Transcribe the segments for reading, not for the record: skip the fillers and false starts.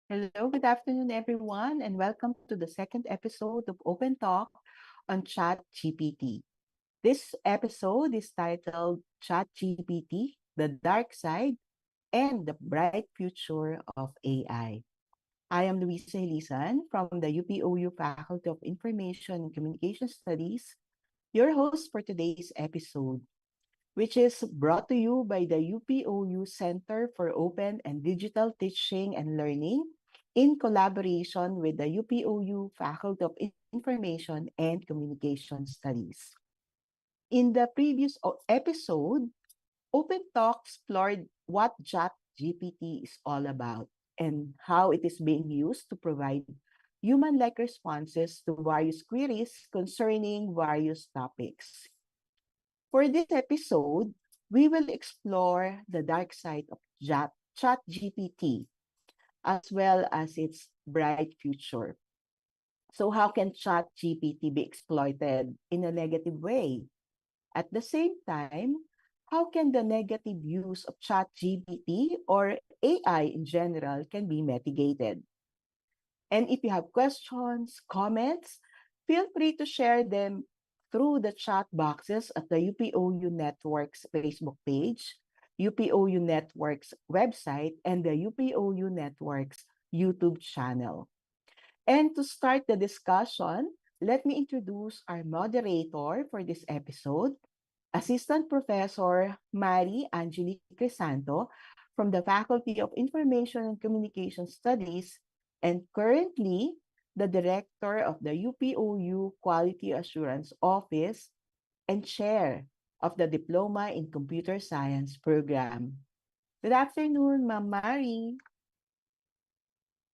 Hello, good afternoon, everyone, and welcome to the second episode of Open Talk on ChatGPT. This episode is titled ChatGPT, the Dark Side and the Bright Future of AI. I am Luisa Hilisan from the UPOU Faculty of Information and Communication Studies, your host for today's episode, which is brought to you by the UPOU Center for Open and Digital Teaching and Learning in collaboration with the UPOU Faculty of Information and Communication Studies. In the previous episode, Open Talk explored what ChatGPT is all about and how it is being used to provide human-like responses to various queries concerning various topics. For this episode, we will explore the dark side of ChatGPT as well as its bright future. So, how can ChatGPT be exploited in a negative way? At the same time, how can the negative use of ChatGPT or AI in general can be mitigated? And if you have questions, comments, feel free to share them through the chat boxes at the UPOU Network's Facebook page, UPOU Network's website, and the UPOU Network's YouTube channel. And to start the discussion, let me introduce our moderator for this episode, Assistant Professor Mari Angelique Crisanto from the Faculty of Information and Communication Studies and currently the Director of the UPOU Quality Assurance Office and Chair of the Diploma in Computer Science program. Good afternoon, Ma'am Mari.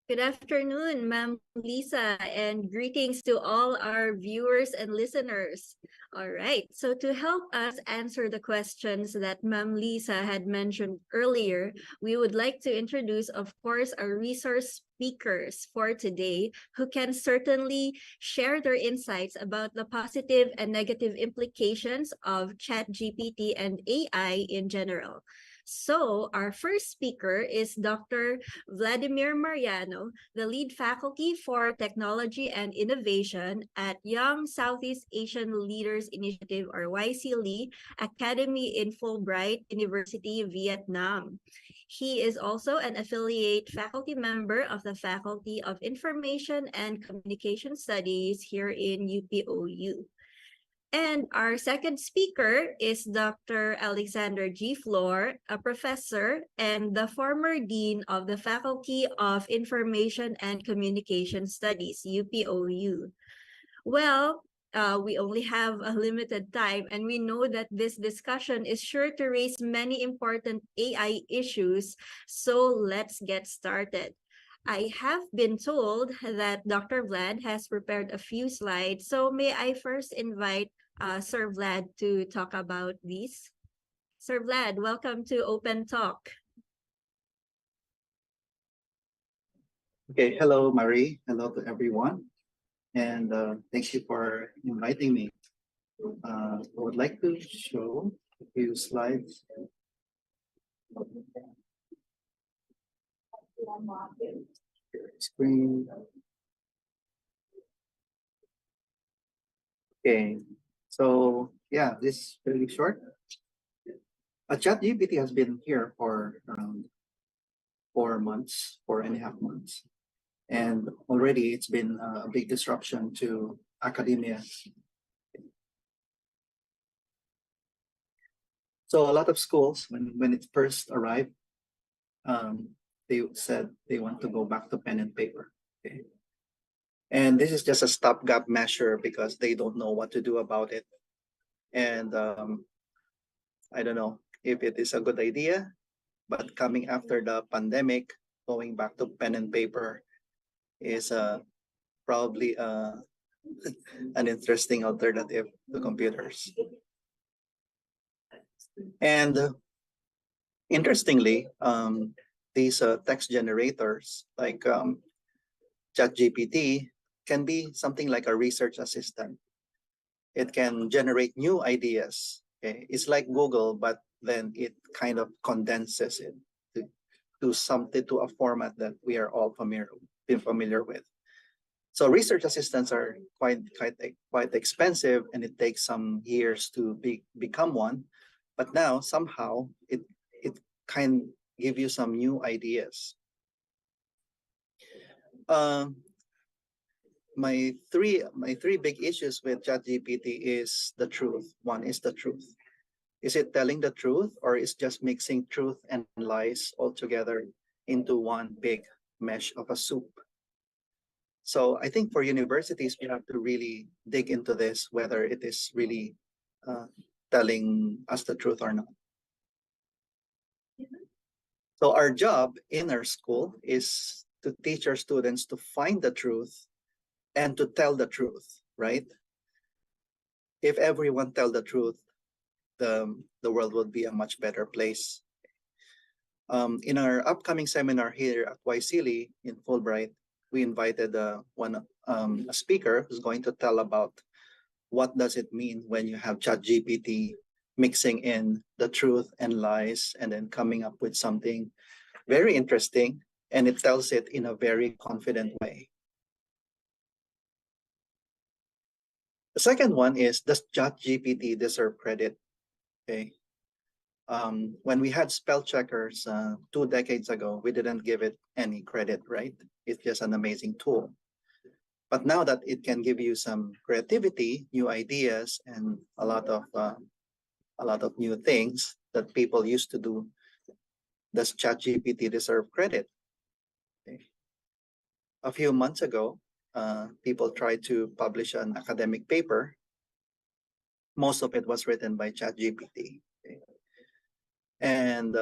Good afternoon, Ma'am Lisa, and greetings to all our viewers and listeners. All right, so to help us answer the questions that Ma'am Lisa had mentioned earlier, we would like to introduce, of course, our resource speakers for today who can certainly share their insights about the positive and negative implications of ChatGPT and AI in general. So, our first speaker is Dr. Vladimir Mariano, the lead faculty for technology and innovation at Young Southeast Asian Leaders Initiative or YCLE Academy in Fulbright University, Vietnam. He is also an affiliate faculty member of the Faculty of Information and Communication Studies here in UPOU. And our second speaker is Dr. Alexander G. Flor, a professor and the former dean of the Faculty of Information and Communication Studies, UPOU. Well, we only have a limited time, and we know that this discussion is sure to raise many important AI issues. So let's get started. I have been told that Dr. Vlad has prepared a few slides. So may I first invite Sir Vlad to talk about these? Sir Vlad, welcome to Open Talk. Okay, hello, Marie. Hello to everyone. And thank you for inviting me. I would like to show a few slides. Screen. Okay, so yeah, this is really short. ChatGPT has been here for around 4 months, 4.5 months. And already it's been a big disruption to academia. So a lot of schools, when it first arrived, they said they want to go back to pen and paper. Okay? And this is just a stopgap measure because they don't know what to do about it. And I don't know if it is a good idea, but coming after the pandemic, going back to pen and paper is probably an interesting alternative to computers. And interestingly, these text generators like ChatGPT can be something like a research assistant. It can generate new ideas. Okay? It's like Google, but then it kind of condenses it to something, to a format that we are all familiar with. So research assistants are quite expensive, and it takes some years to become one. But now somehow it can give you some new ideas. My three big issues with ChatGPT is the truth. One is the truth. Is it telling the truth, or is just mixing truth and lies all together into one big mesh of a soup? So I think for universities, we have to really dig into this, whether it is really telling us the truth or not. So our job in our school is to teach our students to find the truth and to tell the truth, right? If everyone tell the truth, the world would be a much better place. In our upcoming seminar here at YSEALI in Fulbright, we invited a speaker who's going to tell about what does it mean when you have ChatGPT mixing in the truth and lies and then coming up with something very interesting, and it tells it in a very confident way. The second one is, does ChatGPT deserve credit? Okay. When we had spell checkers 2 decades ago, we didn't give it any credit, right? It's just an amazing tool. But now that it can give you some creativity, new ideas, and a lot of new things that people used to do, does ChatGPT deserve credit? Okay. A few months ago, people tried to publish an academic paper. Most of it was written by ChatGPT. Okay. And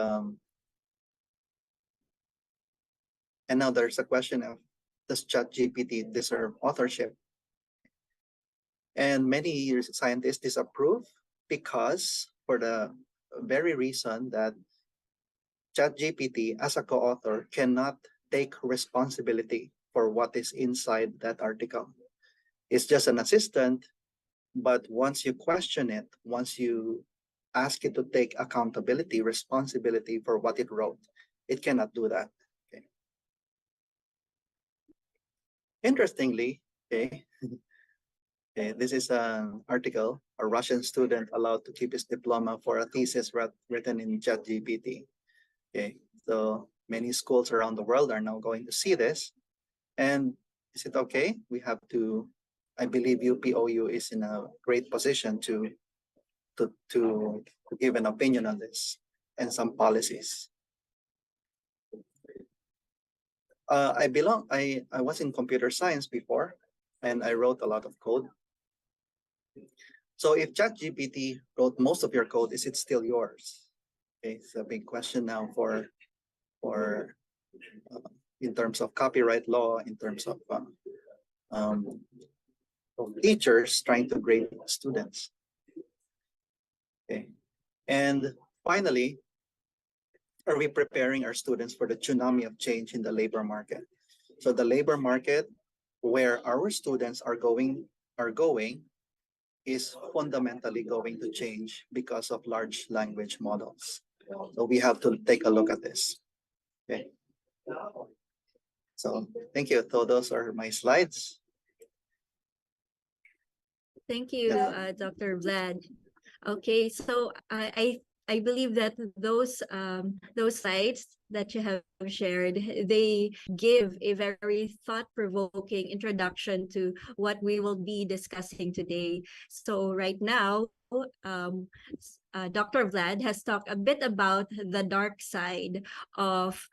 now there's a question of, does ChatGPT deserve authorship? And many scientists disapprove because, for the very reason that ChatGPT as a co-author cannot take responsibility for what is inside that article. It's just an assistant, but once you question it, once you ask it to take accountability, responsibility for what it wrote, it cannot do that. Okay. Interestingly, okay, this is an article, a Russian student allowed to keep his diploma for a thesis written in ChatGPT. Okay, so many schools around the world are now going to see this. And is it okay? We have to, I believe UPOU is in a great position to give an opinion on this and some policies. I was in computer science before, and I wrote a lot of code. So if ChatGPT wrote most of your code, is it still yours? Okay, it's a big question now for in terms of copyright law, in terms of teachers trying to grade students. Okay, and finally, are we preparing our students for the tsunami of change in the labor market? So the labor market where our students are going is fundamentally going to change because of large language models. So we have to take a look at this. Okay. So thank you. So those are my slides. Thank you, Dr. Vlad. Okay, so I believe that those slides that you have shared, they give a very thought-provoking introduction to what we will be discussing today. So right now, Dr. Vlad has talked a bit about the dark side of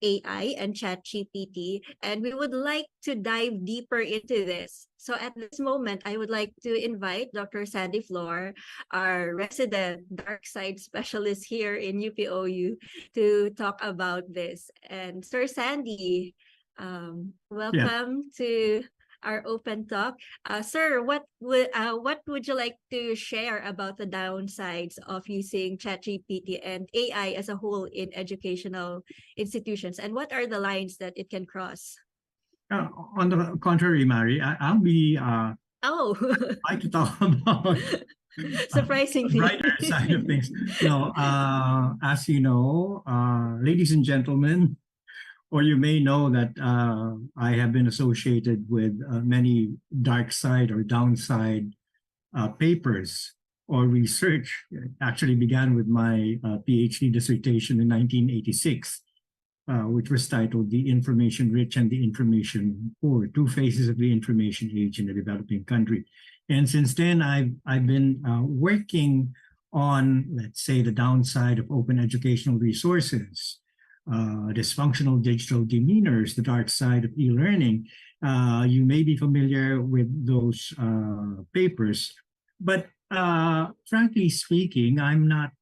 AI and ChatGPT, and we would like to dive deeper into this. So at this moment, I would like to invite Dr. Sandy Flor, our resident dark side specialist here in UPOU, to talk about this. And Sir Sandy, welcome to our open talk. Sir, what would you like to share about the downsides of using ChatGPT and AI as a whole in educational institutions, and what are the lines that it can cross? On the contrary, Mary, I'll be Oh, like to talk about Surprisingly. brighter side of things. No, as you know, ladies and gentlemen, or you may know that I have been associated with many dark side or downside papers or research. It actually began with my PhD dissertation in 1986, which was titled The Information Rich and the Information Poor, Two Phases of the Information Age in a Developing Country. And since then, I've been working on, let's say, the downside of open educational resources, dysfunctional digital demeanors, the dark side of e-learning. You may be familiar with those papers, but frankly speaking, I'm not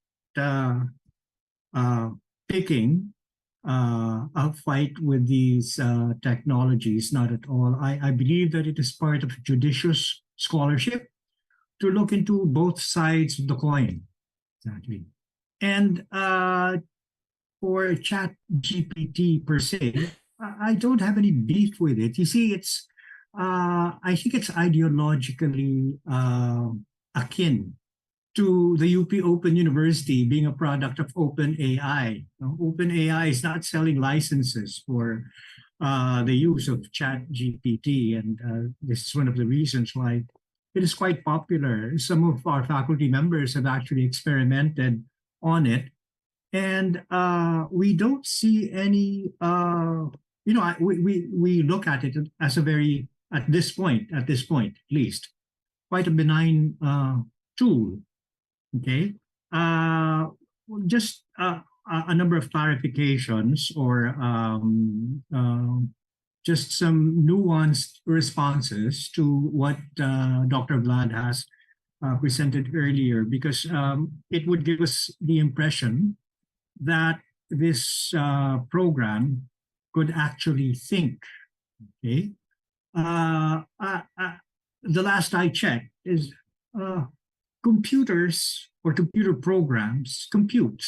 picking a fight with these technologies, not at all. I believe that it is part of judicious scholarship to look into both sides of the coin. Exactly. And for Chat GPT per se, I don't have any beef with it. You see, I think it's ideologically akin to the UP Open University being a product of OpenAI. OpenAI is not selling licenses for the use of ChatGPT, and this is one of the reasons why it is quite popular. Some of our faculty members have actually experimented on it, and we don't see any. We look at it as a very at this point at least quite a benign tool. Okay, just a number of clarifications or just some nuanced responses to what Dr. Vlad has presented earlier, because it would give us the impression that this program could actually think. Okay, the last I checked is computers or computer programs compute.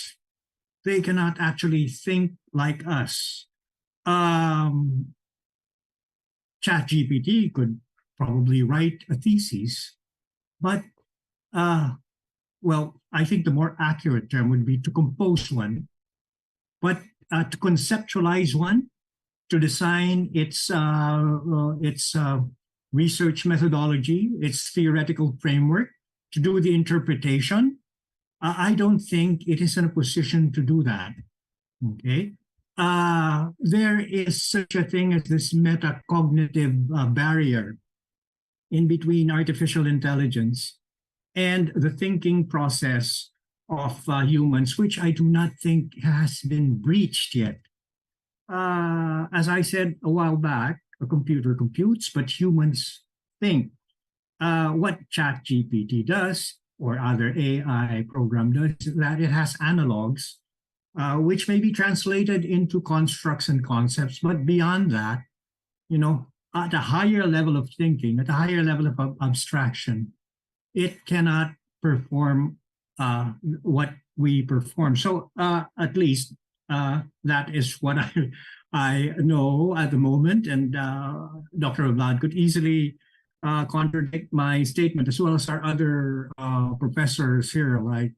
They cannot actually think like us. ChatGPT could probably write a thesis, but well, I think the more accurate term would be to compose one, but to conceptualize one, to design its research methodology, its theoretical framework, to do the interpretation, I don't think it is in a position to do that. Okay, there is such a thing as this metacognitive barrier in between artificial intelligence and the thinking process of humans, which I do not think has been breached yet. As I said a while back, a computer computes, but humans think. What ChatGPT does, or other AI program does, is that it has analogs, which may be translated into constructs and concepts. But beyond that, at a higher level of thinking, at a higher level of abstraction, it cannot perform what we perform. So at least that is what I know at the moment. And Dr. Vlad could easily contradict my statement, as well as our other professors here, like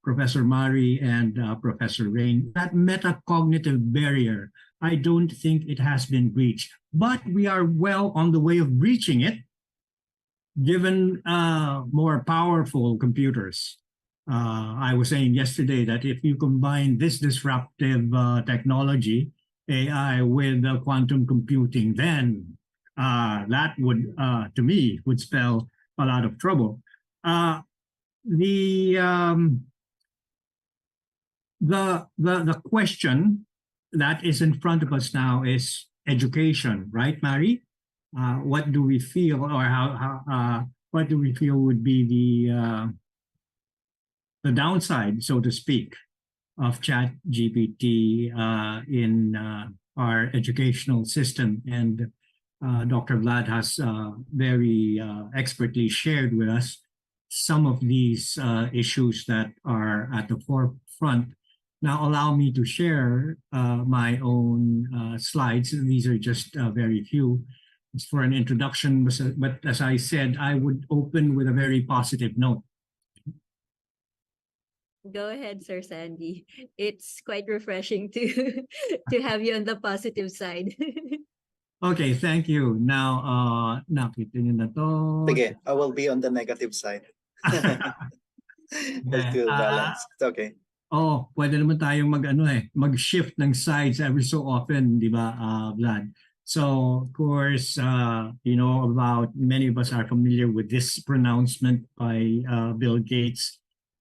Professor Mari and Professor Rain. That metacognitive barrier, I don't think it has been breached, but we are well on the way of breaching it, given more powerful computers. I was saying yesterday that if you combine this disruptive technology, AI, with quantum computing, then that would, to me, would spell a lot of trouble. The question that is in front of us now is education, right, Mari? What do we feel, or what do we feel would be the downside, so to speak, of ChatGPT in our educational system? And Dr. Vlad has very expertly shared with us some of these issues that are at the forefront. Now, allow me to share my own slides. These are just very few. It's for an introduction, but as I said, I would open with a very positive note. Go ahead, Sir Sandy. It's quite refreshing to to have you on the positive side. Okay, thank you. Now, nakita niyo na to. Sige, I will be on the negative side. Just Yeah, to balance. It's okay. Oh, pwede naman tayong mag-shift ng sides every so often, di ba, Vlad? So, of course, you know about, many of us are familiar with this pronouncement by Bill Gates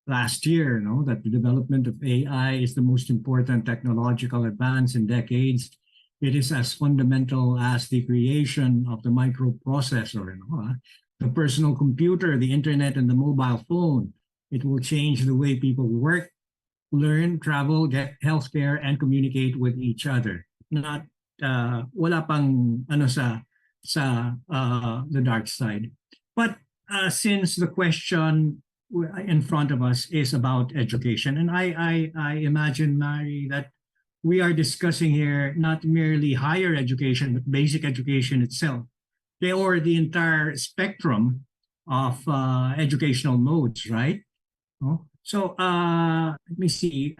last year, no, that the development of AI is the most important technological advance in decades. It is as fundamental as the creation of the microprocessor, no? The personal computer, the internet, and the mobile phone. It will change the way people work, learn, travel, get healthcare, and communicate with each other. Not wala pang ano sa the dark side. But since the question in front of us is about education, and I imagine, Mary, that we are discussing here not merely higher education, but basic education itself, or the entire spectrum of educational modes, right? Oh, so let me see.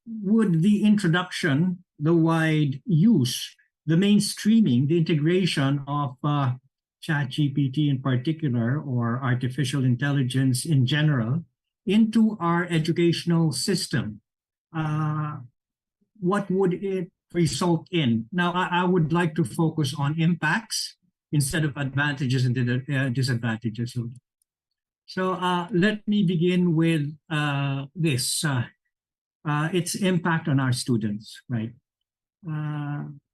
Would the introduction, the wide use, the mainstreaming, the integration of ChatGPT in particular, or artificial intelligence in general, into our educational system, what would it result in? Now, I would like to focus on impacts instead of advantages and disadvantages. So let me begin with this, its impact on our students, right?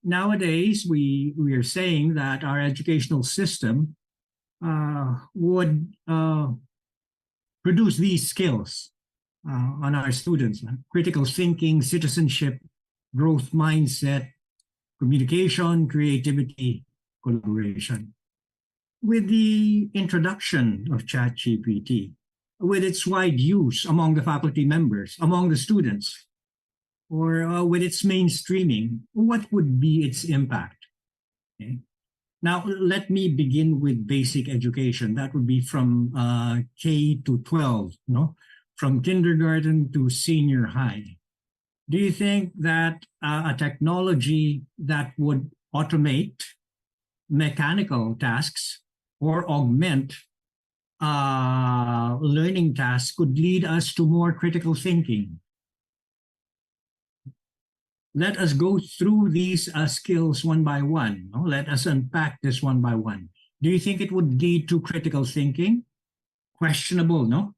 Nowadays, we are saying that our educational system would produce these skills on our students: critical thinking, citizenship, growth mindset, communication, creativity, collaboration. With the introduction of ChatGPT, with its wide use among the faculty members, among the students, or with its mainstreaming, what would be its impact? Okay. Now, let me begin with basic education. That would be from K to 12, no? From kindergarten to senior high. Do you think that a technology that would automate mechanical tasks or augment learning tasks could lead us to more critical thinking? Let us go through these skills one by one. No? Let us unpack this one by one. Do you think it would lead to critical thinking? Questionable, no?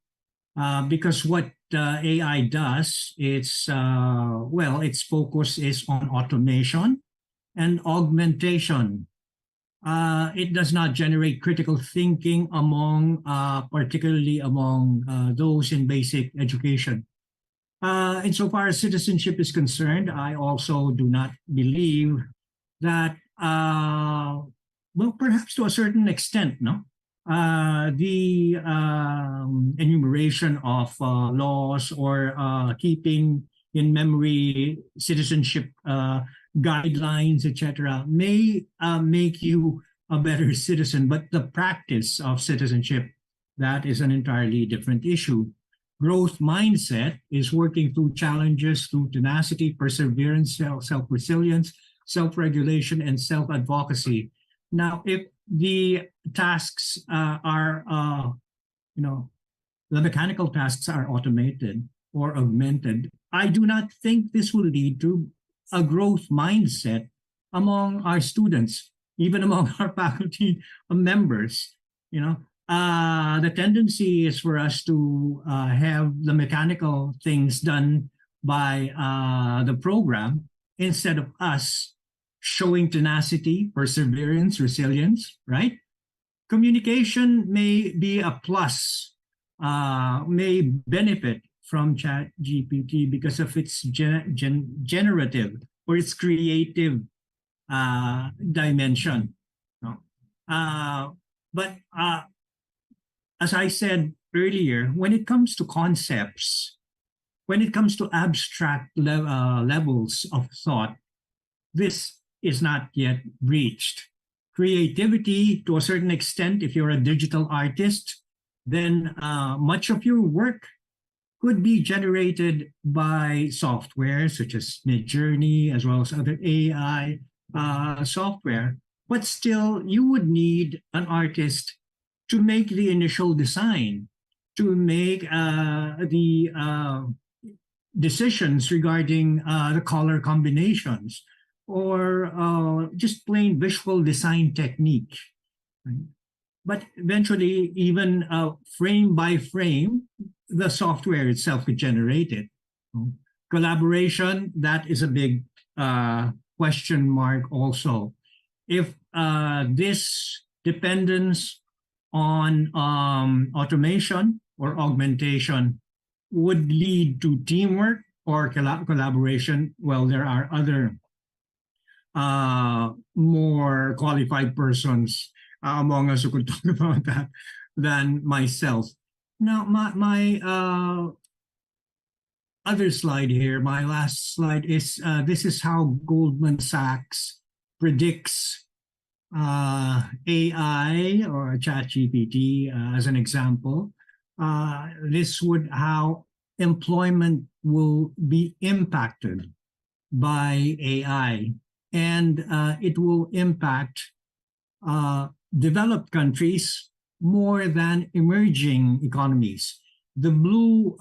Because what AI does, its focus is on automation and augmentation. It does not generate critical thinking particularly among those in basic education. Insofar as citizenship is concerned, I also do not believe that, perhaps to a certain extent, no? The enumeration of laws or keeping in memory citizenship guidelines, etc., may make you a better citizen, but the practice of citizenship, that is an entirely different issue. Growth mindset is working through challenges through tenacity, perseverance, self-resilience, self-regulation, and self-advocacy. Now, if the tasks the mechanical tasks are automated or augmented, I do not think this will lead to a growth mindset among our students, even among our faculty members. The tendency is for us to have the mechanical things done by the program instead of us showing tenacity, perseverance, resilience, right? Communication may be a plus, may benefit from ChatGPT because of its generative or its creative dimension. No? But as I said earlier, when it comes to concepts, when it comes to abstract levels of thought, this is not yet reached. Creativity, to a certain extent, if you're a digital artist, then much of your work could be generated by software such as Midjourney as well as other AI software. But still, you would need an artist to make the initial design, to make the decisions regarding the color combinations, or just plain visual design technique. Right? But eventually, even frame by frame, the software itself could generate it. Collaboration, that is a big question mark also. If this dependence on automation or augmentation would lead to teamwork or collaboration, well, there are other more qualified persons among us who could talk about that than myself. Now, my other slide here, my last slide is this is how Goldman Sachs predicts AI or ChatGPT as an example. This would how employment will be impacted by AI, and it will impact developed countries more than emerging economies. The blue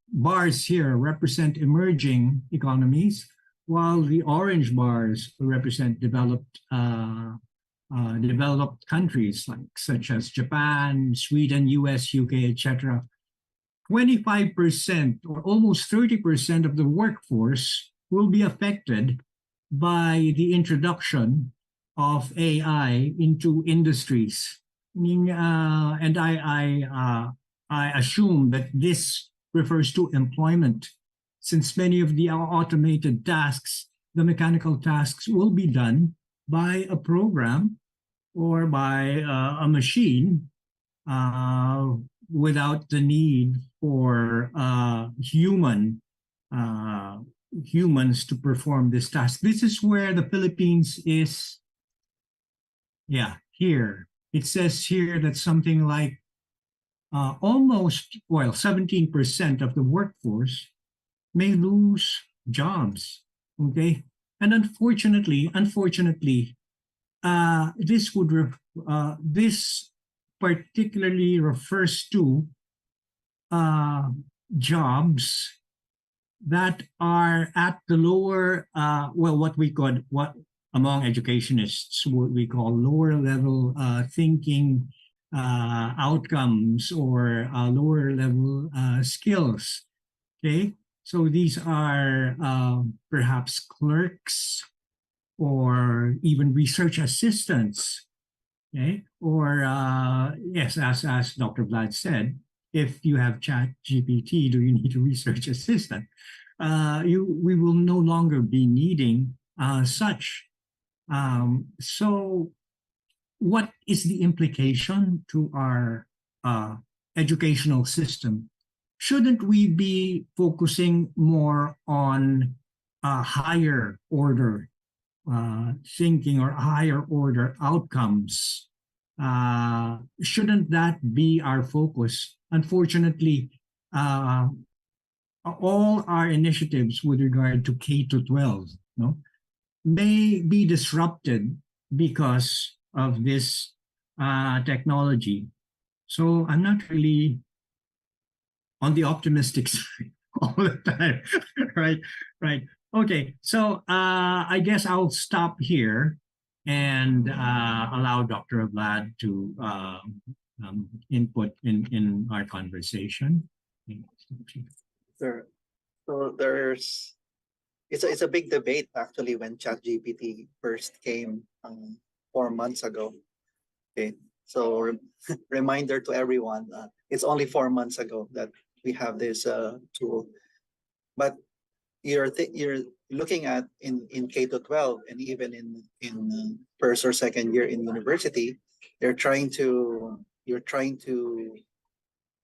bars here represent emerging economies, while the orange bars represent developed countries like such as Japan, Sweden, US, UK, etc. 25% or almost 30% of the workforce will be affected by the introduction of AI into industries. And I assume that this refers to employment, since many of the automated tasks, the mechanical tasks, will be done by a program or by a machine without the need for humans to perform this task. This is where the Philippines is. Yeah, here. It says here that something like almost, well, 17% of the workforce may lose jobs. Okay. And unfortunately, this particularly refers to jobs that are at the lower, what among educationists, what we call lower level thinking outcomes or lower level skills. Okay, so these are perhaps clerks or even research assistants. Okay, or yes, as Dr. Vlad said, if you have ChatGPT, do you need a research assistant? We will no longer be needing such. So what is the implication to our educational system? Shouldn't we be focusing more on higher order thinking or higher order outcomes? Shouldn't that be our focus? Unfortunately, all our initiatives with regard to K to 12, may be disrupted because of this technology. So I'm not really on the optimistic side all the time, right? Right. Okay. So I guess I'll stop here and allow Dr. Vlad to input in our conversation. Sure. So it's a big debate actually when ChatGPT first came 4 months ago. Okay, so reminder to everyone, it's only 4 months ago that we have this tool, but you're looking at in K to 12 and even in first or second year in university, you're trying to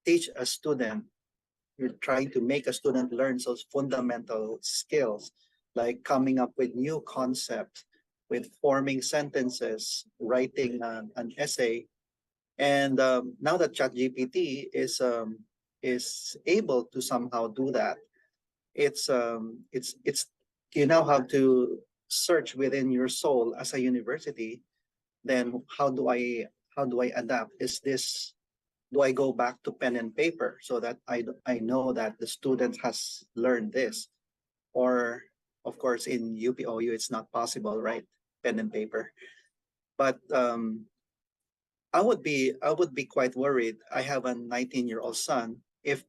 teach a student. You're trying to make a student learn those fundamental skills, like coming up with new concepts, with forming sentences, writing an essay. And now that ChatGPT is able to somehow do that, it's you now have to search within your soul as a university. Then how do I adapt? Is this Do I go back to pen and paper so that I know that the student has learned this? Or of course in UPOU it's not possible, right? Pen and paper. But I would be quite worried. I have a 19-year-old son. If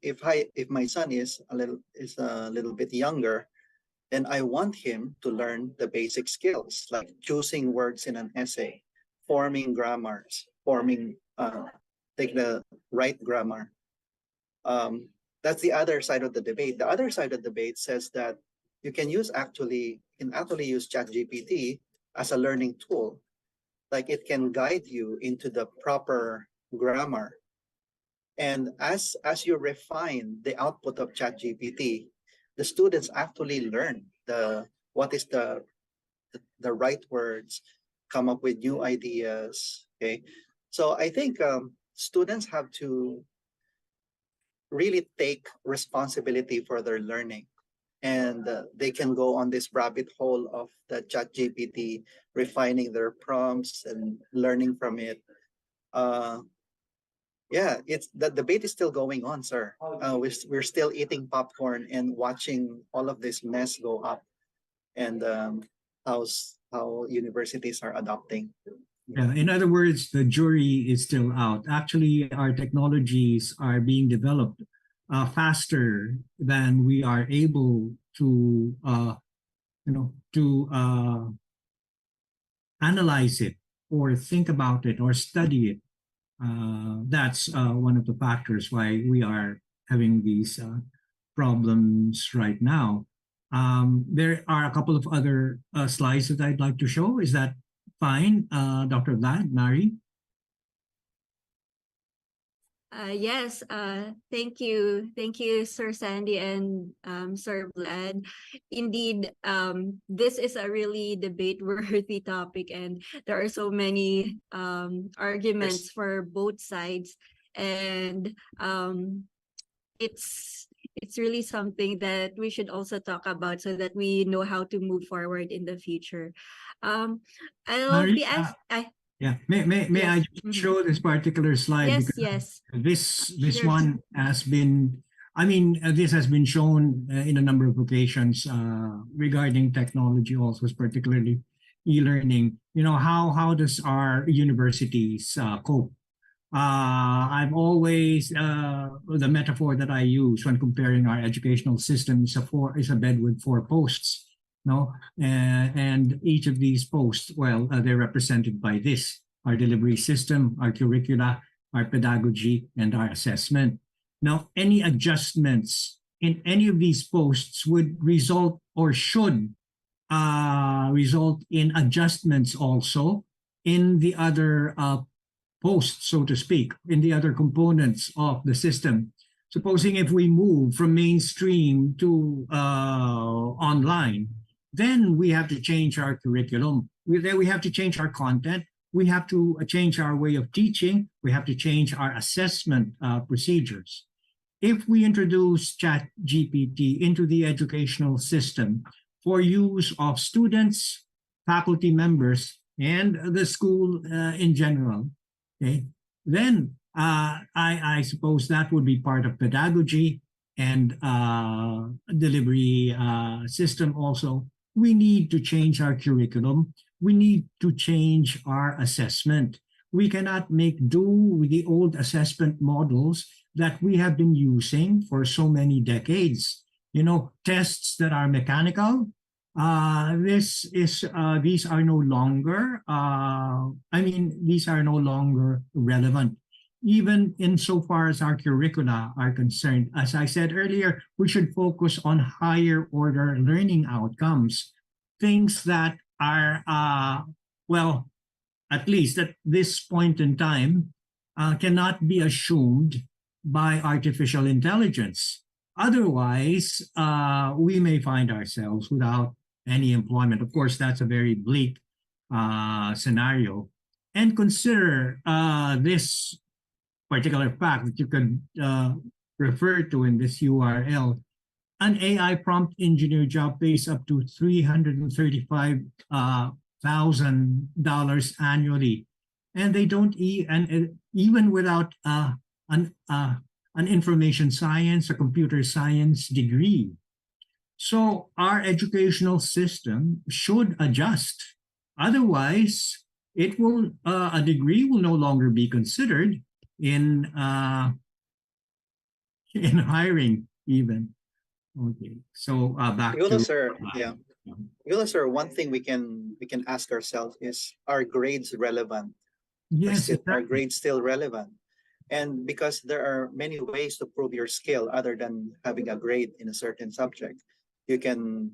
my son is a little bit younger, then I want him to learn the basic skills like choosing words in an essay, forming grammars, forming take the right grammar. Um, that's the other side of the debate. The other side of the debate says that you can actually use ChatGPT as a learning tool. Like it can guide you into the proper grammar. And as you refine the output of ChatGPT, the students actually learn what is the right words, come up with new ideas. Okay, so I think students have to really take responsibility for their learning, and they can go on this rabbit hole of the ChatGPT, refining their prompts and learning from it. Uh, yeah, it's the debate is still going on, sir. We're still eating popcorn and watching all of this mess go up, and how universities are adopting. Yeah, in other words, the jury is still out. Actually, our technologies are being developed faster than we are able to, analyze it or think about it or study it. That's one of the factors why we are having these problems right now. There are a couple of other slides that I'd like to show. Is that fine, Dr. Vlad, Mary? Yes, thank you. Thank you, Sir Sandy and Sir Vlad. Indeed, this is a really debate-worthy topic, and there are so many arguments for both sides. And it's really something that we should also talk about so that we know how to move forward in the future. I'll Mary, be asked. yeah, may I Yes. just show this particular slide Yes, because yes. this Sure. one has been, I mean, this has been shown in a number of occasions regarding technology, also particularly e-learning. You know, how does our universities cope? I've always the metaphor that I use when comparing our educational system is a bed with four posts. No, and each of these posts, well, they're represented by this: our delivery system, our curricula, our pedagogy, and our assessment. Now, any adjustments in any of these posts would result or should result in adjustments also in the other posts, so to speak, in the other components of the system. Supposing if we move from mainstream to online, then we have to change our curriculum. Then we have to change our content. We have to change our way of teaching. We have to change our assessment procedures. If we introduce ChatGPT into the educational system for use of students, faculty members, and the school in general, okay, then I suppose that would be part of pedagogy and delivery system also. We need to change our curriculum. We need to change our assessment. We cannot make do with the old assessment models that we have been using for so many decades. You know, tests that are mechanical, these are no longer, these are no longer relevant. Even insofar as our curricula are concerned, as I said earlier, we should focus on higher order learning outcomes, things that are, well, at least at this point in time, cannot be assumed by artificial intelligence. Otherwise, we may find ourselves without any employment. Of course, that's a very bleak scenario. And consider this particular fact that you could refer to in this URL, an AI prompt engineer job pays up to $335,000 annually, and they don't even without an information science, a computer science degree. So our educational system should adjust. Otherwise, it will a degree will no longer be considered in hiring even. Okay, so back Siguro, to sir, yeah. Siguro, sir, one thing we can ask ourselves is, are grades relevant? yes, Are exactly. grades still relevant? And because there are many ways to prove your skill other than having a grade in a certain subject. You can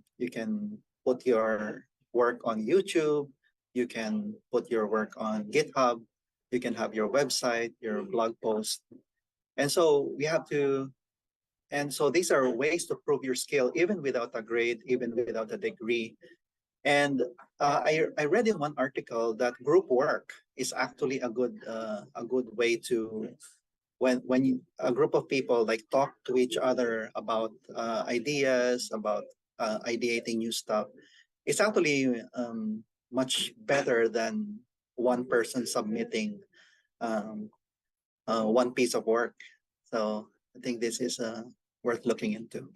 put your work on YouTube, you can put your work on GitHub, you can have your website, your blog post. And so we have to and so these are ways to prove your skill even without a grade, even without a degree. And I read in one article that group work is actually a good way to a group of people like talk to each other about ideas, about ideating new stuff. It's actually much better than one person submitting um, one piece of work. So I think this is worth looking into.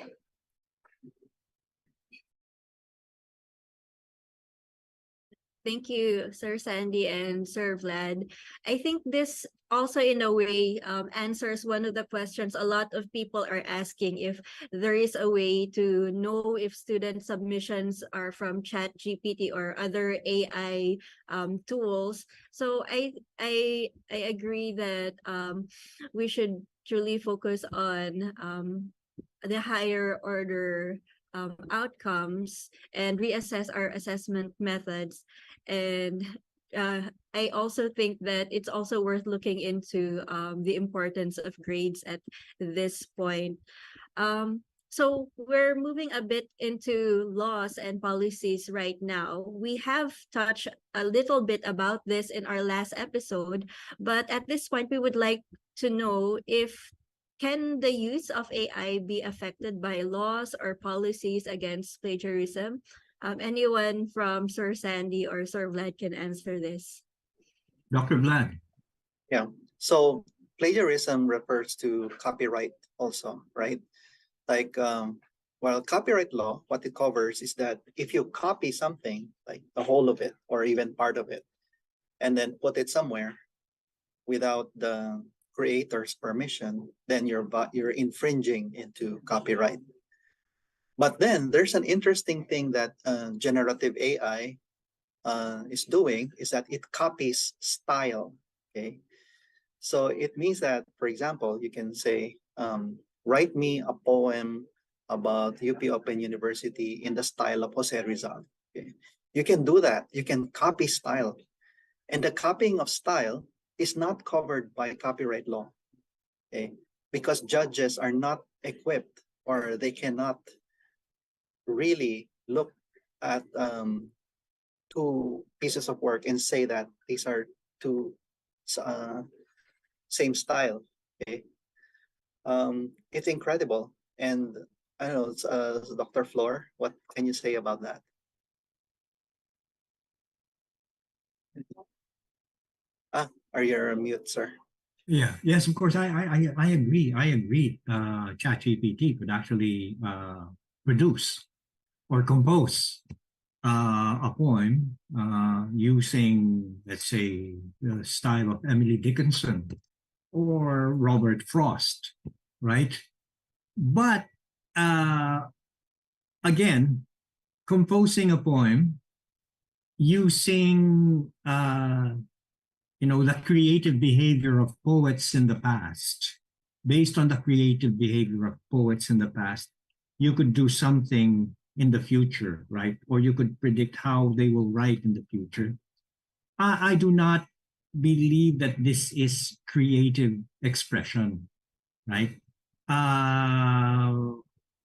Thank you, Sir Sandy and Sir Vlad. I think this also, in a way, answers one of the questions a lot of people are asking, if there is a way to know if student submissions are from ChatGPT or other AI tools. So I agree that we should truly focus on the higher order outcomes and reassess our assessment methods. And I also think that it's also worth looking into the importance of grades at this point. So we're moving a bit into laws and policies right now. We have touched a little bit about this in our last episode, but at this point, we would like to know if can the use of AI be affected by laws or policies against plagiarism? Anyone from Sir Sandy or Sir Vlad can answer this. Dr. Vlad. Yeah. So plagiarism refers to copyright also, right? Like, well, copyright law, what it covers is that if you copy something, like the whole of it or even part of it, and then put it somewhere without the creator's permission, then you're infringing into copyright. But then there's an interesting thing that generative AI is doing, is that it copies style. Okay, so it means that, for example, you can say, write me a poem about UP Open University in the style of Jose Rizal. Okay, you can do that. You can copy style, and the copying of style is not covered by copyright law. Okay, because judges are not equipped, or they cannot really look at two pieces of work and say that these are two same style. Okay, it's incredible. And I don't know, Dr. Flor, what can you say about that? Are you on mute, sir? Yeah, yes, of course. I agree. I agree. ChatGPT could actually produce or compose a poem using, let's say, the style of Emily Dickinson or Robert Frost, right? But again, composing a poem using the creative behavior of poets in the past, based on the creative behavior of poets in the past, you could do something in the future, right? Or you could predict how they will write in the future. I do not believe that this is creative expression, right?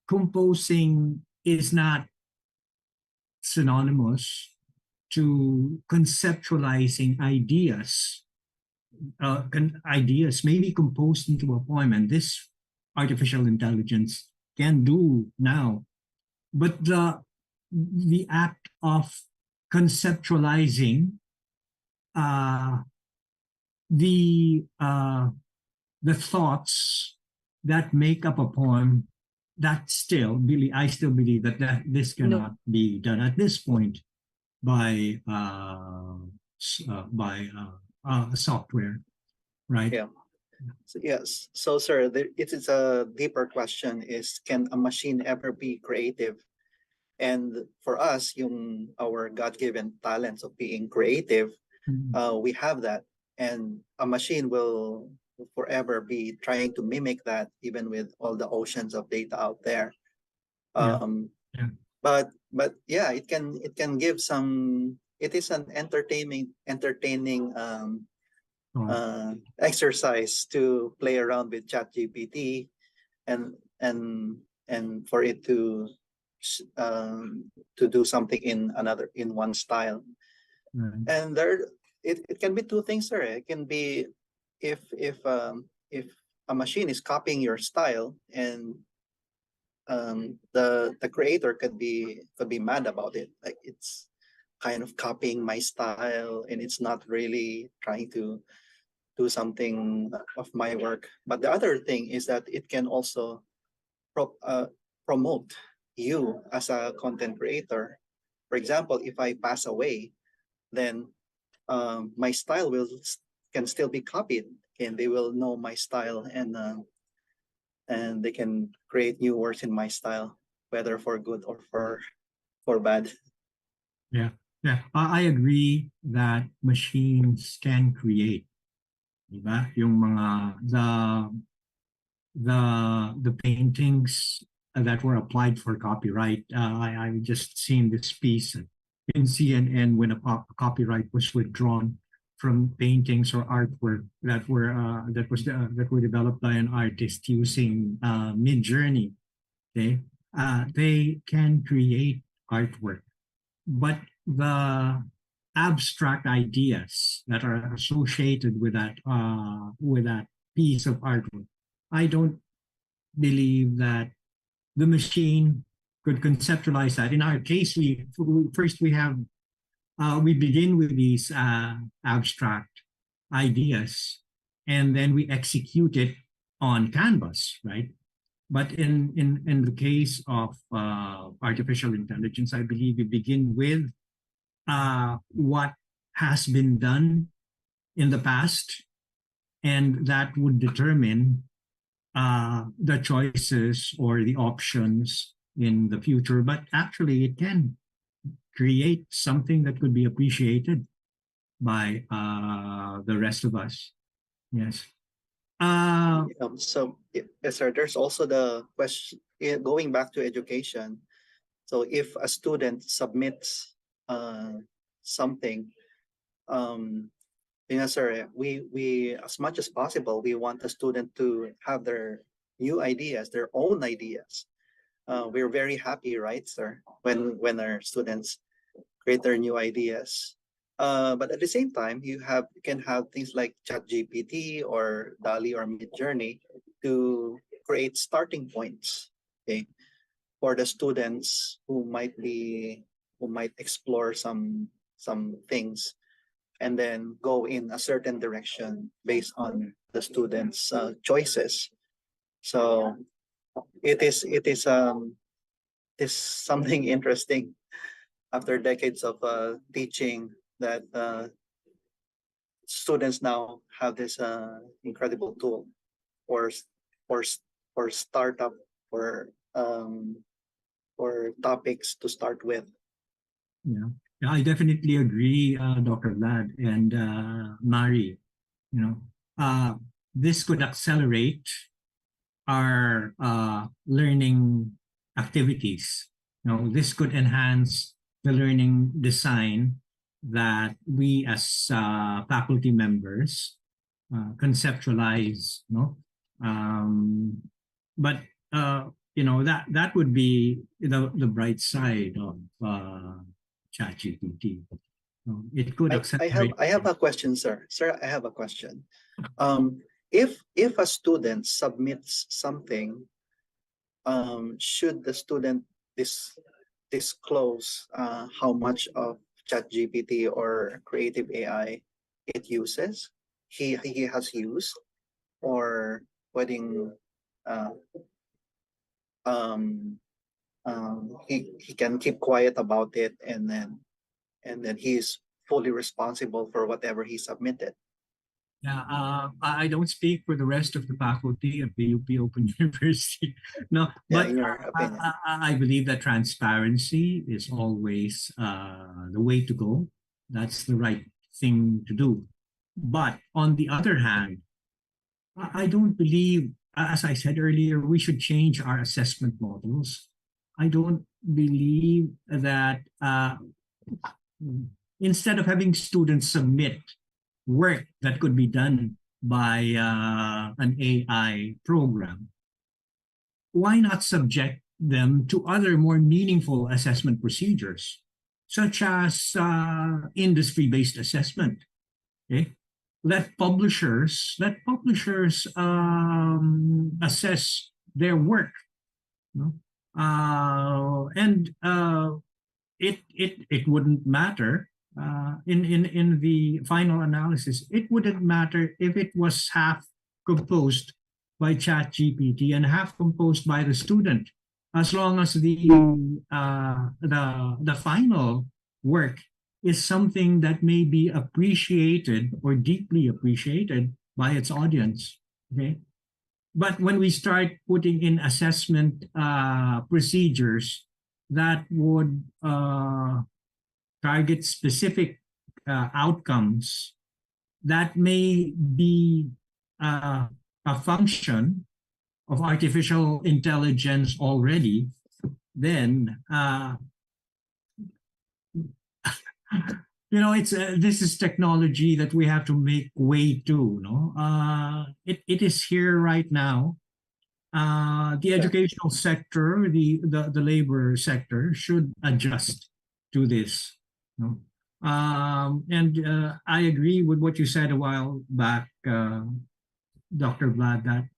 Composing is not synonymous to conceptualizing ideas, ideas maybe composed into a poem, and this artificial intelligence can do now. But the act of conceptualizing uh, the uh, the thoughts that make up a poem, that still, I still believe that this No. cannot be done at this point by software, right? Yeah. So, yes. So, sir, it is a deeper question: is can a machine ever be creative? And for us, our God-given talents of being creative, we have that, and a machine will forever be trying to mimic that, even with all the oceans of data out there. Yeah. Um, Yeah. but yeah, it can give some. It is an entertaining exercise to play around with ChatGPT, and and and for it to do something in one style. Right. And it can be two things, sir. It can be if a machine is copying your style, and the creator could be mad about it, like it's kind of copying my style and it's not really trying to do something of my work. But the other thing is that it can also promote you as a content creator. For example, if I pass away, then my style can still be copied, and they will know my style, and they can create new works in my style, whether for good or for bad. Yeah. Yeah. I agree that machines can create, diba? Yung mga the paintings that were applied for copyright. I just seen this piece in CNN when a copyright was withdrawn from paintings or artwork that were developed by an artist using Mid-Journey. Okay, they can create artwork, but the abstract ideas that are associated with that piece of artwork, I don't believe that the machine could conceptualize that. In our case, we begin with these abstract ideas, and then we execute it on canvas, right? But in the case of artificial intelligence, I believe we begin with what has been done in the past, and that would determine the choices or the options in the future. But actually, it can create something that could be appreciated by the rest of us. Yes. So yes, sir. There's also the question, going back to education. So if a student submits something, um, sir, we as much as possible we want the student to have their new ideas, their own ideas. We're very happy, right, sir, when our students create their new ideas. But at the same time, you can have things like ChatGPT or DALI or Midjourney to create starting points, okay, for the students who might explore some things, and then go in a certain direction based on the students' choices. So it is something interesting after decades of teaching, that students now have this incredible tool for for for startup, for topics to start with. Yeah. Yeah, I definitely agree, Dr. Vlad and Mari. You know, this could accelerate our learning activities. You know, this could enhance the learning design that we as faculty members conceptualize. But that would be the bright side of ChatGPT. It could I accelerate. have a question, sir. Sir, I have a question. Um, if a student submits something, should the student disclose how much of ChatGPT or creative AI it uses, he has used, or putting uh, um, he can keep quiet about it, and then he is fully responsible for whatever he submitted. Yeah, I don't speak for the rest of the faculty of the UP Open University. No, Yeah, but in your opinion. I believe that transparency is always the way to go. That's the right thing to do. But on the other hand, I don't believe, as I said earlier, we should change our assessment models. I don't believe that instead of having students submit work that could be done by an AI program, why not subject them to other more meaningful assessment procedures, such as industry-based assessment? Okay, let publishers assess their work, you know? And it wouldn't matter in the final analysis. It wouldn't matter if it was half composed by ChatGPT and half composed by the student, as long as the final work is something that may be appreciated or deeply appreciated by its audience. Okay, but when we start putting in assessment procedures that would target specific outcomes that may be a function of artificial intelligence already, then it's this is technology that we have to make way to. No, it is here right now. The educational sector, the labor sector should adjust to this. No? And I agree with what you said a while back, Dr. Vlad, that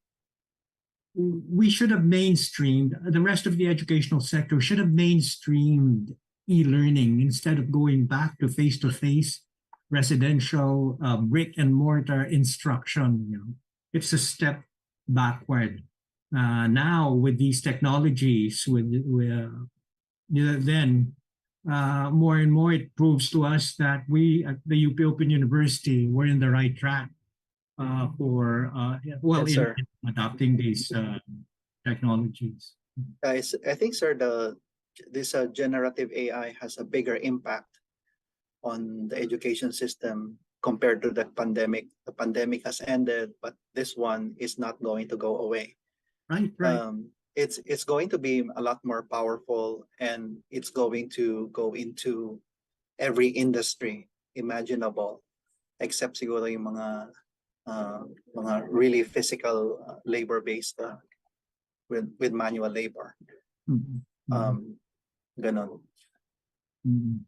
we should have mainstreamed, the rest of the educational sector should have mainstreamed e-learning instead of going back to face-to-face residential brick and mortar instruction. It's a step backward. Now with these technologies, then more and more it proves to us that we at the UP Open University were in the right track for Yes, sir. in adopting these technologies. Guys, I think, sir, this generative AI has a bigger impact on the education system compared to the pandemic. The pandemic has ended, but this one is not going to go away. Right. It's going to be a lot more powerful, and it's going to go into every industry imaginable, except siguro yung mga really physical labor-based with manual labor. Mm-hmm. Ganon. Mm-hmm.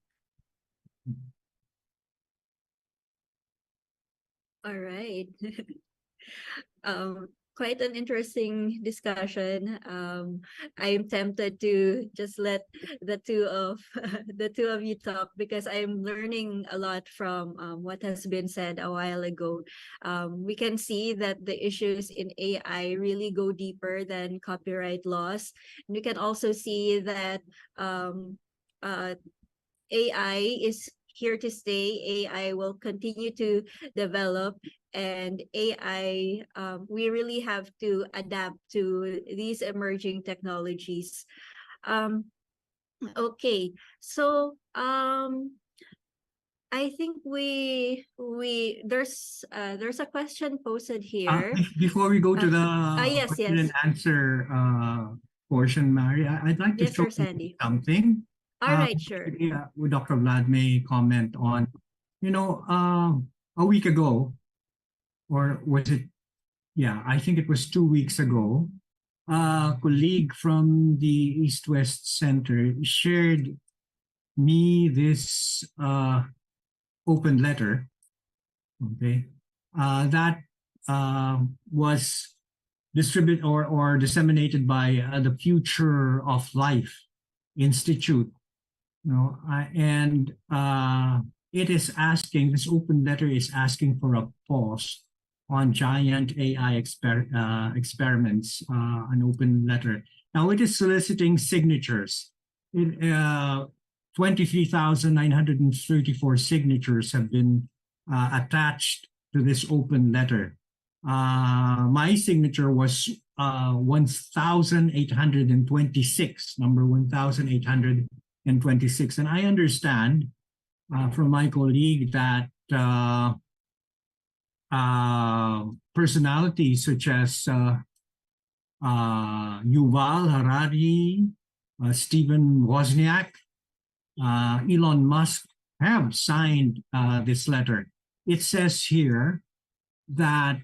All right. Quite an interesting discussion. I'm tempted to just let the two of the two of you talk, because I'm learning a lot from what has been said a while ago. We can see that the issues in AI really go deeper than copyright laws. And we can also see that AI is here to stay. AI will continue to develop, and AI, we really have to adapt to these emerging technologies. Okay, so I think there's a question posted here. Before we go to the yes, question yes. and answer portion, Mary, I'd like to Yes, show sir, Sandy. something. All right, sure. Yeah, Dr. Vlad may comment on, a week ago, or was it, yeah, I think it was 2 weeks ago, a colleague from the East-West Center shared me this open letter, okay, that was distributed or disseminated by the Future of Life Institute. And it is asking, this open letter is asking for a pause on giant AI experiments, an open letter. Now it is soliciting signatures. 23,934 signatures have been attached to this open letter. My signature was 1,826, number 1,826. And I understand from my colleague that personalities such as Yuval Harari, Stephen Wozniak, Elon Musk have signed this letter. It says here that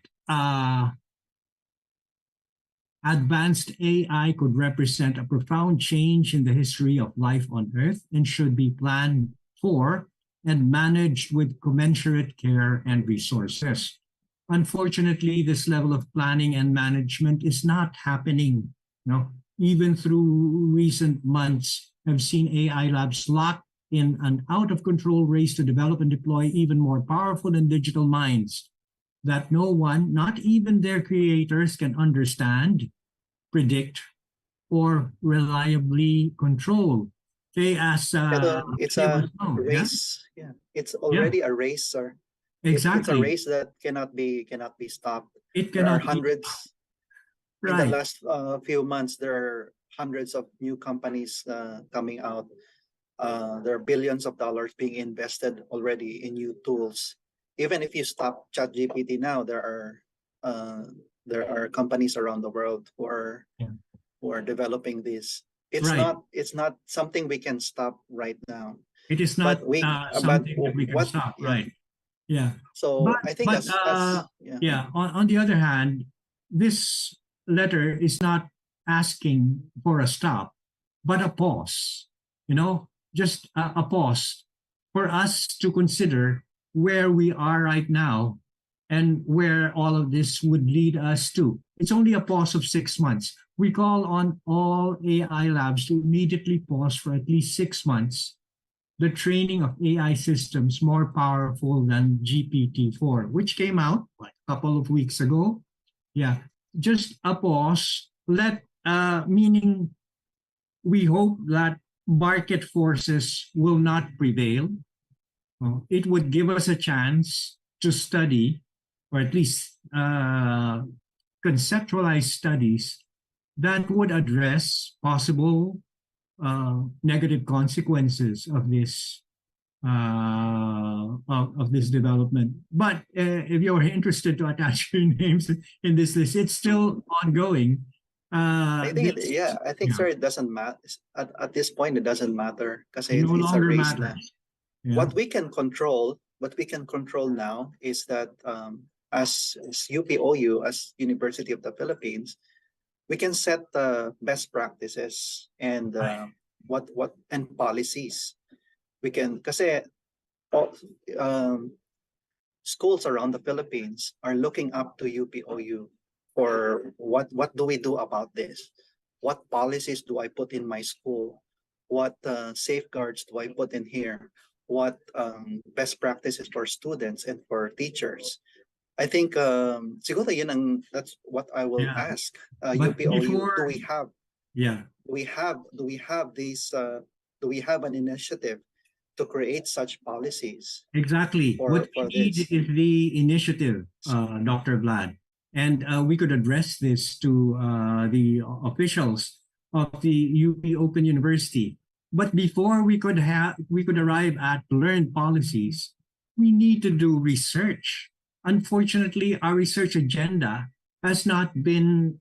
advanced AI could represent a profound change in the history of life on Earth and should be planned for and managed with commensurate care and resources. Unfortunately, this level of planning and management is not happening. Even through recent months, I've seen AI labs locked in an out-of-control race to develop and deploy even more powerful and digital minds that no one, not even their creators, can understand, predict, or reliably control. They it's a race. Yeah, it's already a race, sir. Exactly. It's a race that cannot be stopped. It There are cannot hundreds. In Right. the last few months, there are hundreds of new companies coming out. There are billions of dollars being invested already in new tools. Even if you stop ChatGPT now, there are companies around the world who are developing this. It's Right. not something we can stop right now. It is not But something that we can stop, right? Yeah. So I think on the other hand, this letter is not asking for a stop, but a pause. Just a pause for us to consider where we are right now and where all of this would lead us to. It's only a pause of 6 months. We call on all AI labs to immediately pause for at least 6 months the training of AI systems more powerful than GPT-4, which came out a couple of weeks ago. Yeah, just a pause. Meaning we hope that market forces will not prevail. It would give us a chance to study, or at least conceptualize studies that would address possible negative consequences of this development. But if you're interested to attach your names in this list, it's still ongoing. I think sir, it doesn't matter at this point. It doesn't matter because no it's a longer race now. matters. Yeah. What we can control now is that as UPOU, as University of the Philippines, we can set best practices and and policies. We can kasi schools around the Philippines are looking up to UPOU for what do we do about this? What policies do I put in my school? What safeguards do I put in here? What best practices for students and for teachers? I think siguro that's what I will ask UPOU. Do we have an initiative to create such policies? Exactly. What we need is the initiative, Dr. Vlad. And we could address this to the officials of the UP Open University. But before we could arrive at learned policies, we need to do research. Unfortunately, our research agenda has not been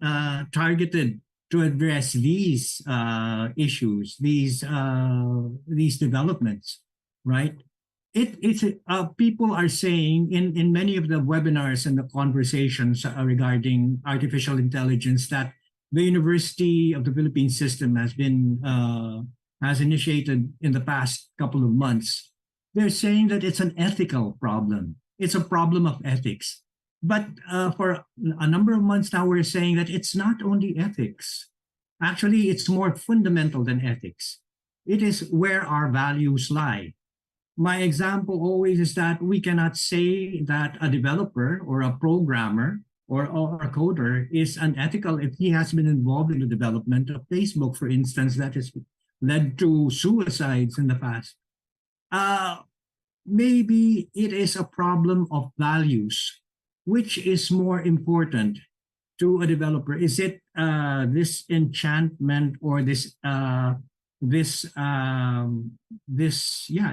targeted to address these issues, these developments, right? People are saying in many of the webinars and the conversations regarding artificial intelligence that the University of the Philippines system has initiated in the past couple of months. They're saying that it's an ethical problem. It's a problem of ethics. But for a number of months now, we're saying that it's not only ethics. Actually, it's more fundamental than ethics. It is where our values lie. My example always is that we cannot say that a developer or a programmer or a coder is unethical if he has been involved in the development of Facebook, for instance, that has led to suicides in the past. Uh, Maybe it is a problem of values. Which is more important to a developer? Is it this enchantment or this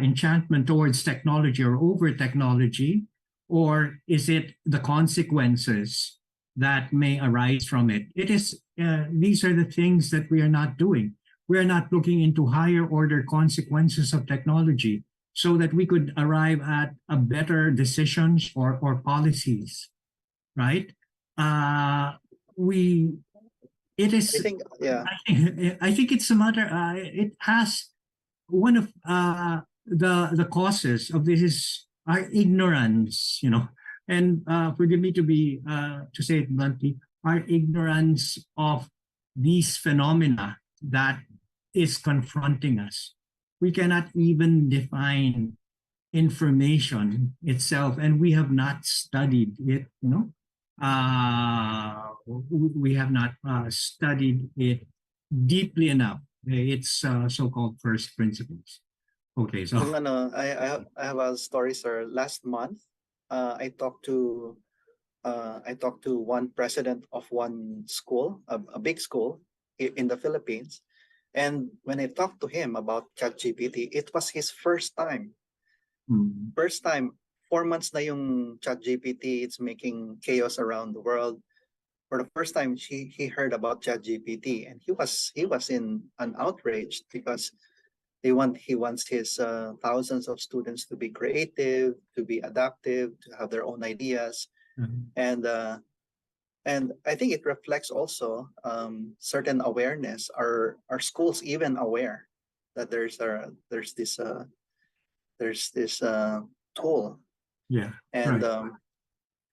enchantment towards technology or over technology, or is it the consequences that may arise from it? It is these are the things that we are not doing. We are not looking into higher order consequences of technology so that we could arrive at a better decisions or policies, right? We it I is think, yeah, I think it's a matter. It has one of the causes of this is our ignorance, and forgive me to say it bluntly, our ignorance of these phenomena that is confronting us. We cannot even define information itself, and we have not studied it. We have not studied it deeply enough. It's so-called first principles. Okay, so yung ano, I have a story, sir. Last month, I talked to one president of one school, a big school in the Philippines. And when I talked to him about ChatGPT, it was his first time. First time, 4 months na yung ChatGPT. It's making chaos around the world. For the first time, he heard about ChatGPT, and he was in an outrage because he wants his thousands of students to be creative, to be adaptive, to have their own ideas, and I think it reflects also certain awareness. Are schools even aware that there's this tool? yeah, And right.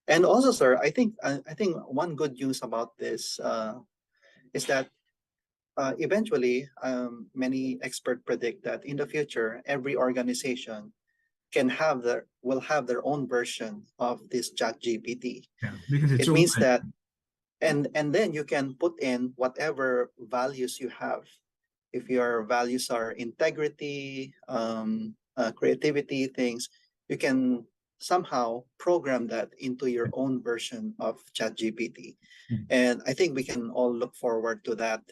and also, sir, I think one good news about this is that eventually, many experts predict that in the future, every organization will have their own version of this ChatGPT. Yeah, because it's It means open. that, and then you can put in whatever values you have. If your values are integrity, creativity, things, you can somehow program that into your own version of ChatGPT. And I think we can all look forward to that.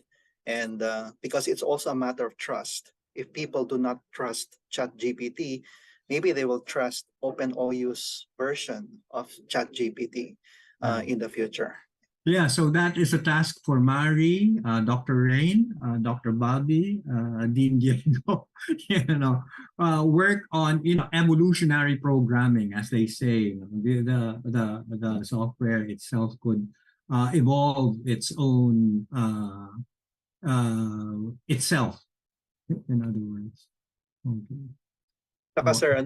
And because it's also a matter of trust. If people do not trust ChatGPT, maybe they will trust OpenOU's version of ChatGPT in the future. Yeah, so that is a task for Mari, Dr. Rain, Dr. Bobby, Dean Diego, work on evolutionary programming, as they say. The software itself could evolve its own itself. In other words, okay. Saka sir,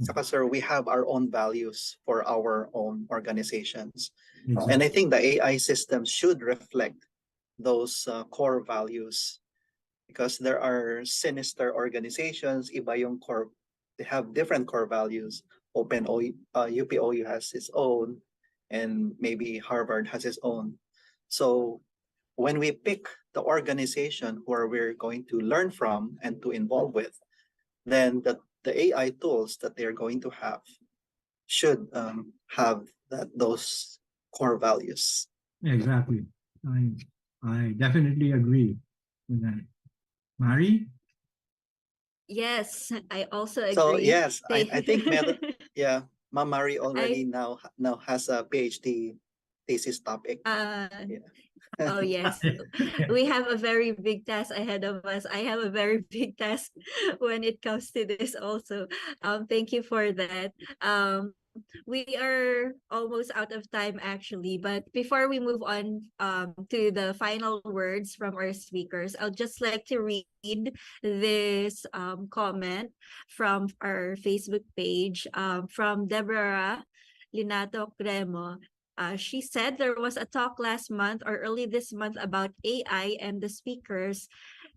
saka sir, we have our own values for our own organizations. Exactly. And I think the AI systems should reflect those core values, because there are sinister organizations, iba yung core, they have different core values. UPOU has its own, and maybe Harvard has its own. So when we pick the organization where we're going to learn from and to involve with, then the AI tools that they're going to have should have those core values. Exactly. I definitely agree with that. Mari? Yes, I also agree. So yes, They- I think yeah, Ma'am Mari already I now has a PhD thesis topic. Yeah. Oh yes, we have a very big task ahead of us. I have a very big task when it comes to this also. Thank you for that. We are almost out of time actually, but before we move on to the final words from our speakers, I'll just like to read this comment from our Facebook page from Deborah Linato Cremo. She said there was a talk last month or early this month about AI, and the speakers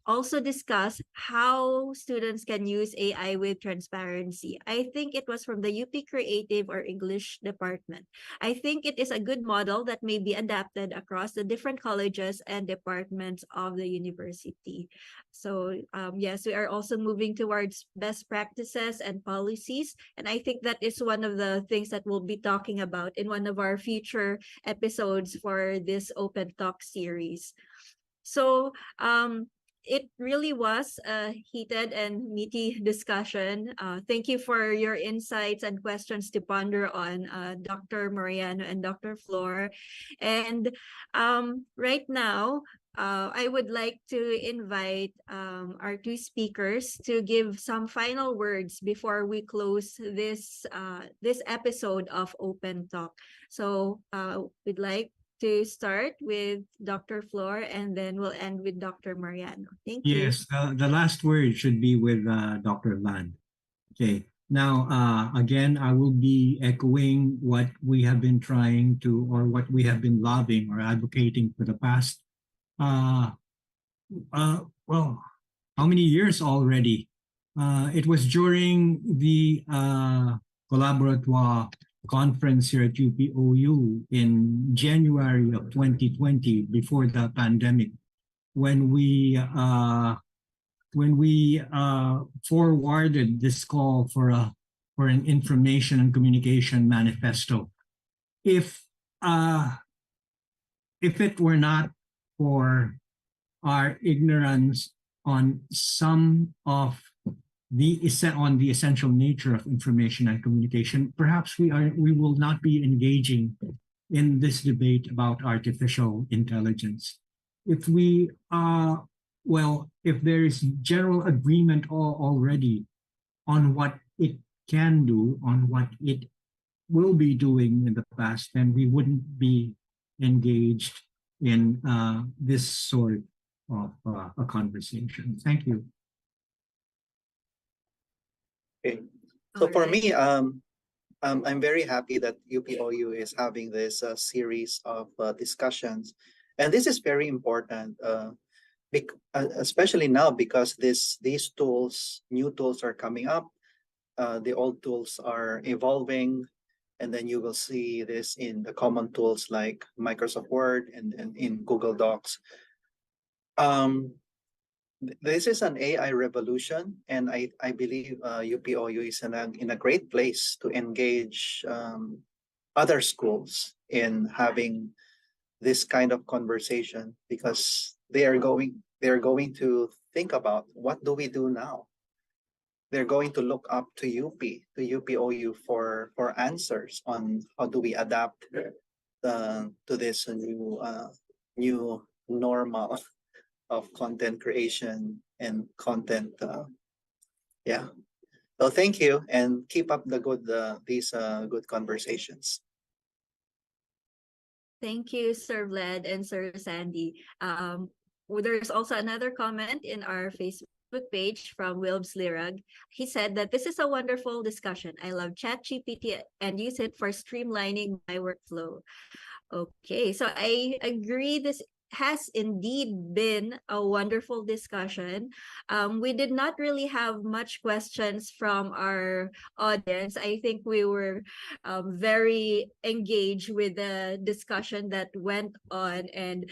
also discuss how students can use AI with transparency. I think it was from the UP Creative or English department. I think it is a good model that may be adapted across the different colleges and departments of the university. So yes, we are also moving towards best practices and policies. And I think that is one of the things that we'll be talking about in one of our future episodes for this Open Talk series. So it really was a heated and meaty discussion. Thank you for your insights and questions to ponder on, Dr. Mariano and Dr. Flor. And right now, I would like to invite our two speakers to give some final words before we close this episode of Open Talk. So we'd like to start with Dr. Flor, and then we'll end with Dr. Mariano. Thank you. Yes, the last word should be with Dr. Land. Okay. Now, again, I will be echoing what we have been trying to, or what we have been lobbying or advocating for the past, well, how many years already? It was during the Collaboratoire conference here at UPOU in January of 2020, before the pandemic, when we forwarded this call for an information and communication manifesto. If it were not for our ignorance on some of the essential nature of information and communication, perhaps we will not be engaging in this debate about artificial intelligence. If we if there is general agreement already on what it can do, on what it will be doing in the past, then we wouldn't be engaged in this sort of a conversation. Thank you. Okay. So for Alright. me, I'm very happy that UPOU is having this series of discussions, and this is very important, especially now because these tools, new tools are coming up. The old tools are evolving, and then you will see this in the common tools like Microsoft Word and in Google Docs. This is an AI revolution, and I believe UPOU is in a great place to engage other schools in having this kind of conversation, because they're going to think about, what do we do now? They're going to look up to UPOU for answers on how do we adapt to this new normal of content creation and content. Yeah. So thank you, and keep up the these good conversations. Thank you, Sir Vlad and Sir Sandy. There's also another comment in our Facebook page from Wilbs Lirag. He said that this is a wonderful discussion. I love ChatGPT and use it for streamlining my workflow. Okay, so I agree, this has indeed been a wonderful discussion. We did not really have much questions from our audience. I think we were very engaged with the discussion that went on, and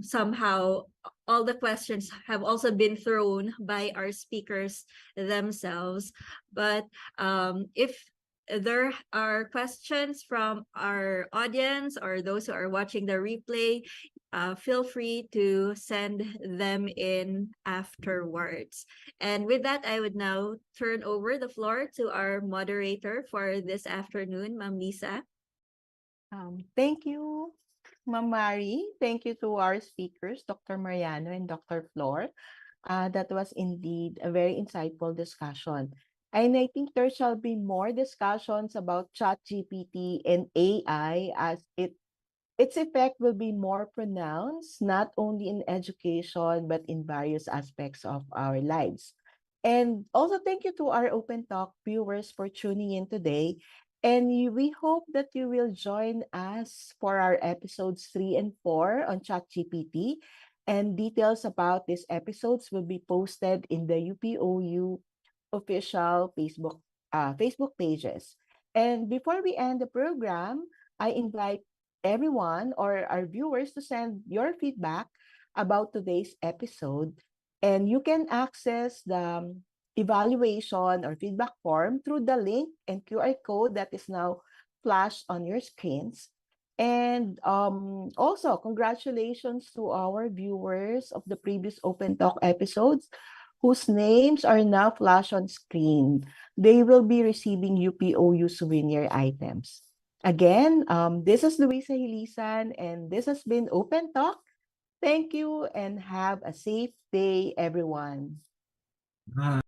somehow all the questions have also been thrown by our speakers themselves. But if there are questions from our audience or those who are watching the replay, feel free to send them in afterwards. And with that, I would now turn over the floor to our moderator for this afternoon, Ma'am Lisa. Thank you, Ma'am Mari. Thank you to our speakers, Dr. Mariano and Dr. Flor. That was indeed a very insightful discussion. And I think there shall be more discussions about ChatGPT and AI as its effect will be more pronounced, not only in education, but in various aspects of our lives. And also thank you to our Open Talk viewers for tuning in today. We hope that you will join us for our episodes 3 and 4 on ChatGPT. And details about these episodes will be posted in the UPOU official Facebook pages. And before we end the program, I invite everyone or our viewers to send your feedback about today's episode. And you can access the evaluation or feedback form through the link and QR code that is now flashed on your screens. And also, congratulations to our viewers of the previous Open Talk episodes whose names are now flashed on screen. They will be receiving UPOU souvenir items. Again, this is Luisa Hilisan, and this has been Open Talk. Thank you and have a safe day, everyone. Bye.